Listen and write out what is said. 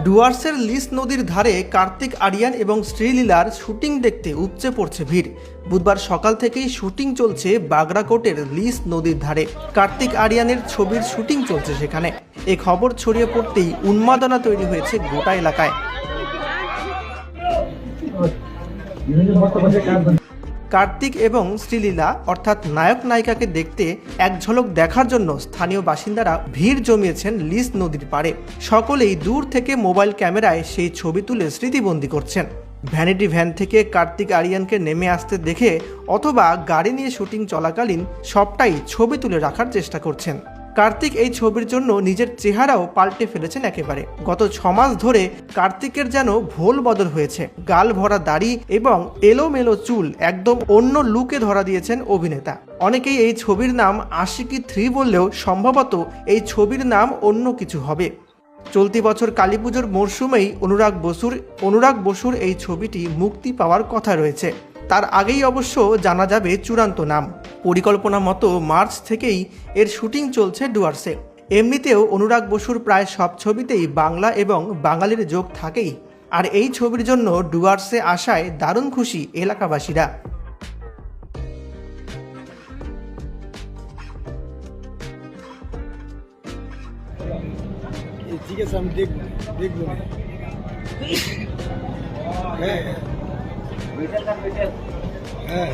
ডুয়ার্সের লিস নদীর ধারে কার্তিক আরিয়ান এবং শ্রীলীলার শুটিং দেখতে উপচে পড়ছে ভিড়। বুধবার সকাল থেকেই শুটিং চলছে বাগড়াকোটের লিস নদীর ধারে। কার্তিক আরিয়ানের ছবির শুটিং চলছে সেখানে। এ খবর ছড়িয়ে পড়তেই উন্মাদনা তৈরি হয়েছে গোটা এলাকায়। কার্তিক এবং শ্রীলীলা অর্থাৎ নায়ক নায়িকাকে দেখতে এক ঝলক দেখার জন্য স্থানীয় বাসিন্দারা ভিড় জমিয়েছেন লিস নদীর পাড়ে। সকলেই দূর থেকে মোবাইল ক্যামেরায় সেই ছবি তুলে স্মৃতিবন্দী করছেন। ভ্যানিটি ভ্যান থেকে কার্তিক আরিয়ানকে নেমে আসতে দেখে অথবা গাড়ি নিয়ে শুটিং চলাকালীন সবটাই ছবি তুলে রাখার চেষ্টা করছেন। কার্তিক এই ছবির জন্য নিজের চেহারাও পাল্টে ফেলেছেন একেবারে। গত 6 মাস ধরে কার্তিকের যেন ভোল বদল হয়েছে। গাল ভরা দাড়ি এবং এলোমেলো চুল একদম অন্য লুকে ধরা দিয়েছেন অভিনেতা। অনেকেই এই ছবির নাম আশিকি 3 বললেও সম্ভবত এই ছবির নাম অন্য কিছু হবে। চলতি বছর কালীপুজোর মরশুমেই অনুরাগ বসুর এই ছবিটি মুক্তি পাওয়ার কথা রয়েছে। তার আগেই অবশ্য জানা যাবে চূড়ান্ত নাম। পরিকল্পনা মতো মার্চ থেকেই এর শুটিং চলছে ডুয়ার্সে। এমনিতেও অনুরাগ বসুর প্রায় সব ছবিতেই বাংলা এবং বাঙালির যোগ থাকেই। আর এই ছবির জন্য ডুয়ার্সে আসায় দারুণ খুশি এলাকাবাসীরা। ঠিক আছে, আমি দেখবো। হ্যাঁ।